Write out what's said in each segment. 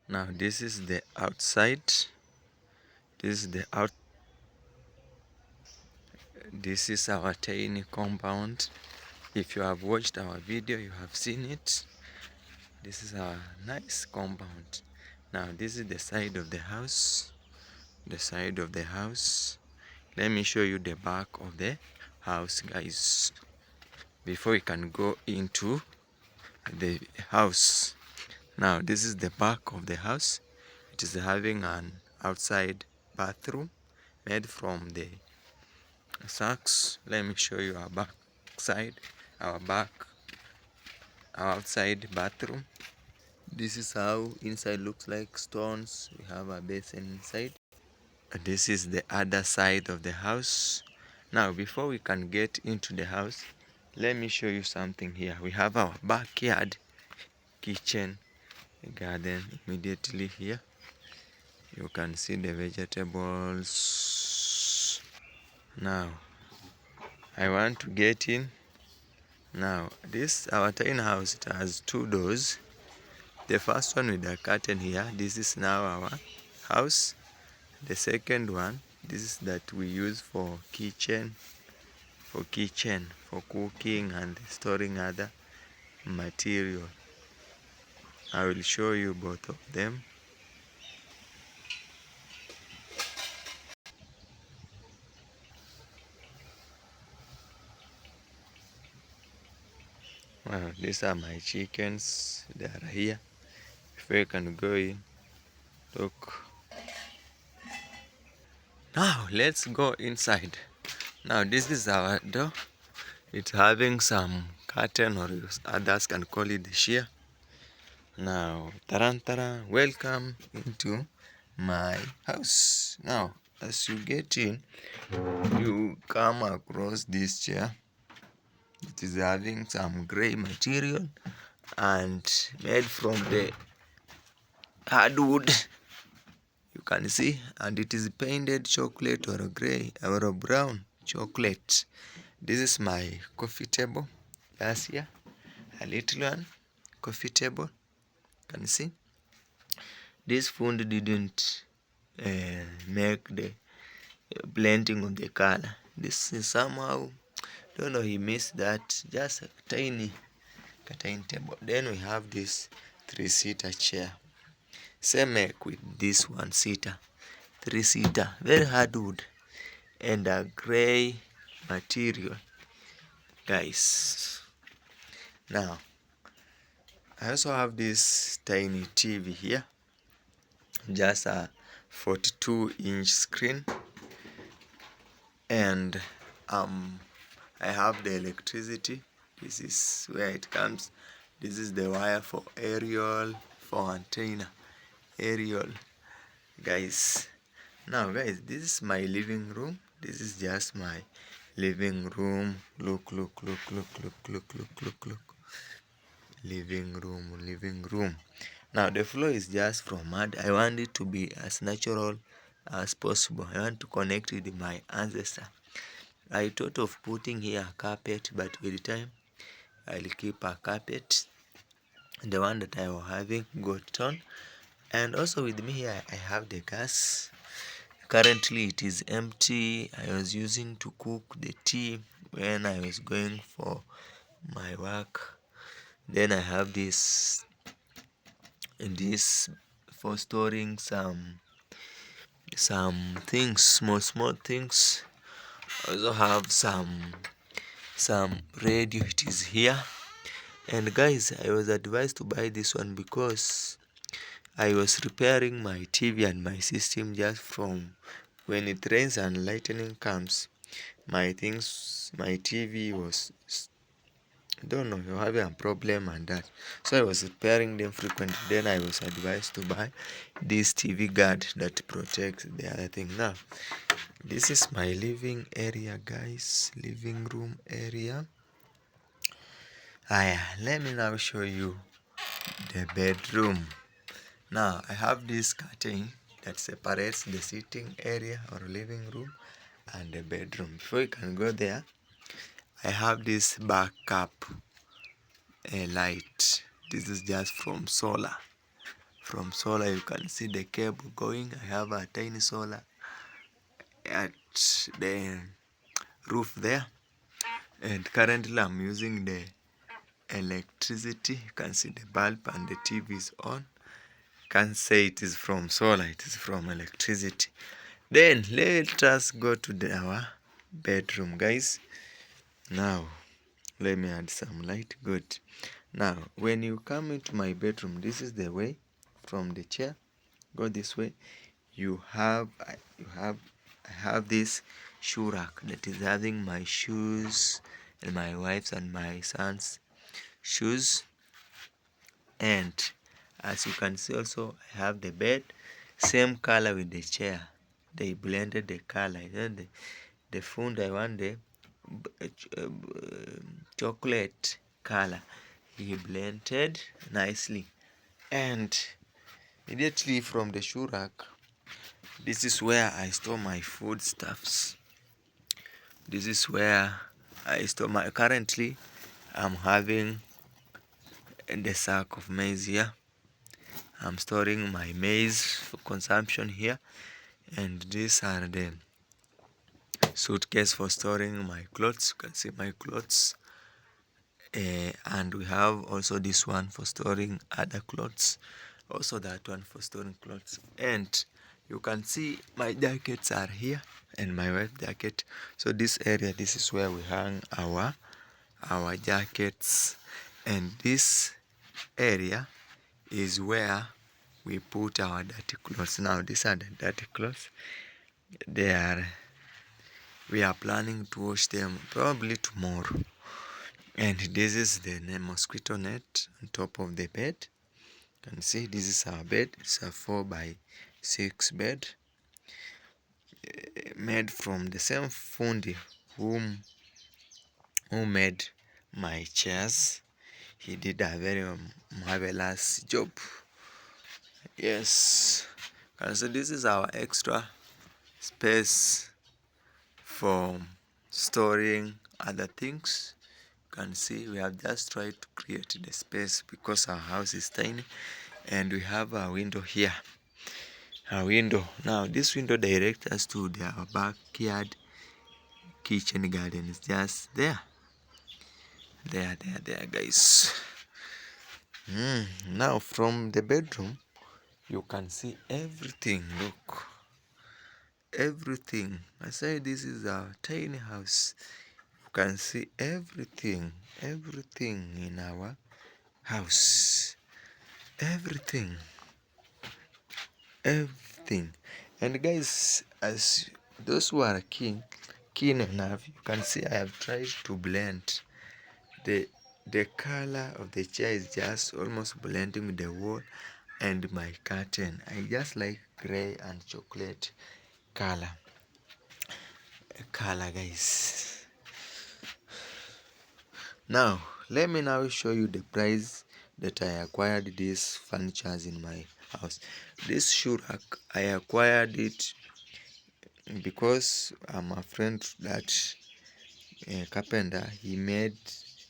Now this is the outside. This is the out. This is our tiny compound. If you have watched our video, you have seen it. This is our nice compound. Now this is the side of the house. The side of the house. Let me show you the back of the house, guys, before we can go into the house. Now this is the back of the house. It is having an outside bathroom made from the sacks. Let me show you our back side, our outside bathroom. This is how inside looks like. Stones. We have a basin inside. This is the other side of the house. Now before we can get into the house, let me show you something here. We have our backyard kitchen garden immediately here. You can see the vegetables. Now I want to get in. Now this our tiny house, it has two doors. The first one with a curtain here. This is now our house. The second one, this is that we use for kitchen, for cooking and storing other material. I will show you both of them. Wow, these are my chickens. They are here. If we can go in, look. Now let's go inside. Now this is our door. It's having some curtain, or others can call it the shear. Now, tarantara, welcome into my house. Now, as you get in, you come across this chair. It is having some gray material and made from the hardwood. You can see, and it is painted chocolate or gray or a brown chocolate. This is my coffee table. Last year, a little one, coffee table. Can you see? This fund didn't make the blending of the color. This is somehow, don't know, he missed that. Just a tiny table. Then we have this 3-seater chair. Same make with this 1-seater, 3-seater, very hardwood and a gray material, guys. Now I also have this tiny TV here, just a 42-inch screen, and I have the electricity. This is where it comes. This is the wire for aerial, for antenna, aerial, guys. Now guys, this is my living room. This is just my living room. Look. Living room. Now the floor is just from mud. I want it to be as natural as possible. I want to connect with my ancestor. I thought of putting here a carpet, but with time I'll keep a carpet. The one that I was having got torn. And also with me here I have the gas. Currently it is empty. I was using to cook the tea when I was going for my work. Then I have this for storing some things, small things. I also have some radio. It is here. And guys, I was advised to buy this one because I was repairing my TV and my system just from when it rains and lightning comes. My TV was, don't know, you're having a problem and that. So I was repairing them frequently. Then I was advised to buy this TV guard that protects the other thing. Now, this is my living area, guys. Living room area. Let me now show you the bedroom. Now, I have this curtain that separates the sitting area or living room and the bedroom. Before you can go there, I have this backup light. This is just from solar from solar. You can see the cable going. I have a tiny solar at the roof there, and currently I'm using the electricity. You can see the bulb and the TV is on. Can't say it is from solar, it is from electricity. Then let us go to our bedroom, guys. Now let me add some light. Good. Now when you come into my bedroom, this is the way. From the chair, go this way. I have this shoe rack that is having my shoes and my wife's and my son's shoes. And as you can see also, I have the bed, same color with the chair. They blended the color. Then the fund, I want the chocolate color. He blended nicely. And immediately from the shoe rack, this is where I store my foodstuffs. This is where I store my. Currently, I'm having the sack of maize here. I'm storing my maize for consumption here, and these are the suitcase for storing my clothes. You can see my clothes, and we have also this one for storing other clothes, also that one for storing clothes. And you can see my jackets are here and my wife's jacket. So this area, this is where we hang our jackets, and this area is where we put our dirty clothes. Now these are the dirty clothes. We are planning to wash them probably tomorrow. And this is the mosquito net on top of the bed. You can see this is our bed. It's a 4x6 bed, made from the same fundi who made my chairs. He did a very marvelous job. Yes. And so this is our extra space for storing other things. You can see we have just tried to create the space because our house is tiny, and we have a window here. A window. Now this window directs us to our backyard kitchen garden. It's just there. There, guys. Now from the bedroom, you can see everything. Look. Everything. I say this is our tiny house. You can see everything in our house. Everything. And guys, as those who are keen enough, you can see I have tried to blend the color of the chair is just almost blending with the wall and my curtain. I just like gray and chocolate color, guys. Now let me now show you the price that I acquired these furnitures in my house. This shoe rack, I acquired it because I'm a friend that carpenter. He made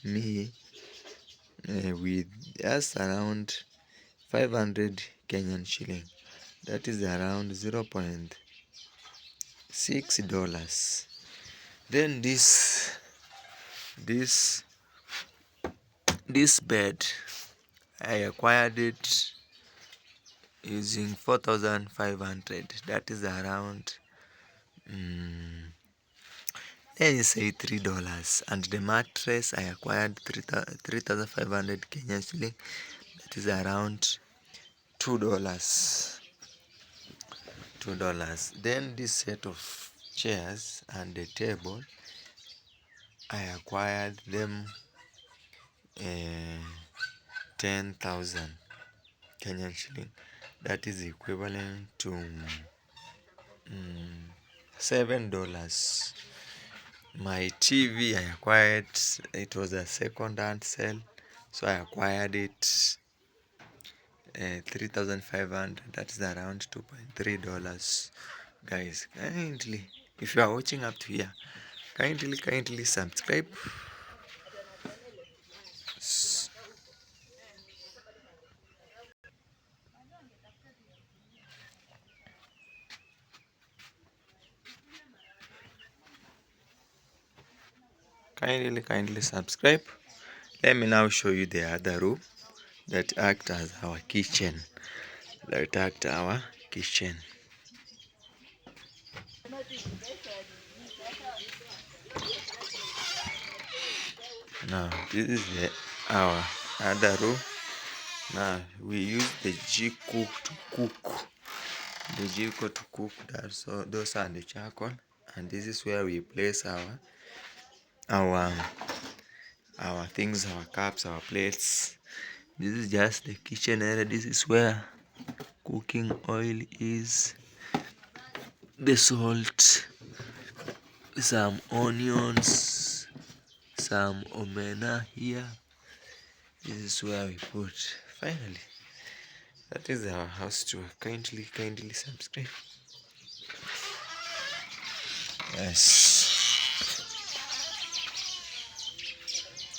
me with just around 500 Kenyan shilling. That is around $0.6. Then this bed, I acquired it using 4,500. That is around let me say $3. And the mattress I acquired 3,500 Kenyan shilling. That is around $2. Then this set of chairs and the table, I acquired them 10,000 Kenyan shilling. That is equivalent to $7. My TV I acquired, it was a second-hand sale, so I acquired it 3,500. That is around $2.3. Guys, kindly, if you are watching up to here, kindly subscribe. kindly subscribe. Let me now show you the other room that act as our kitchen. Now this is our other room. Now we use the jiko to cook. Those are the charcoal, and this is where we place our things, our cups, our plates. This is just the kitchen area. This is where cooking oil is, the salt, some onions, some omena here. This is where we put. Finally, that is our house tour. Kindly subscribe. Yes,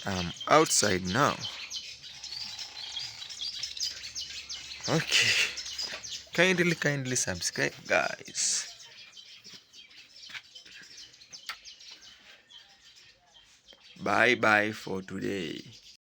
I'm outside now. Okay, kindly subscribe, guys. Bye for today.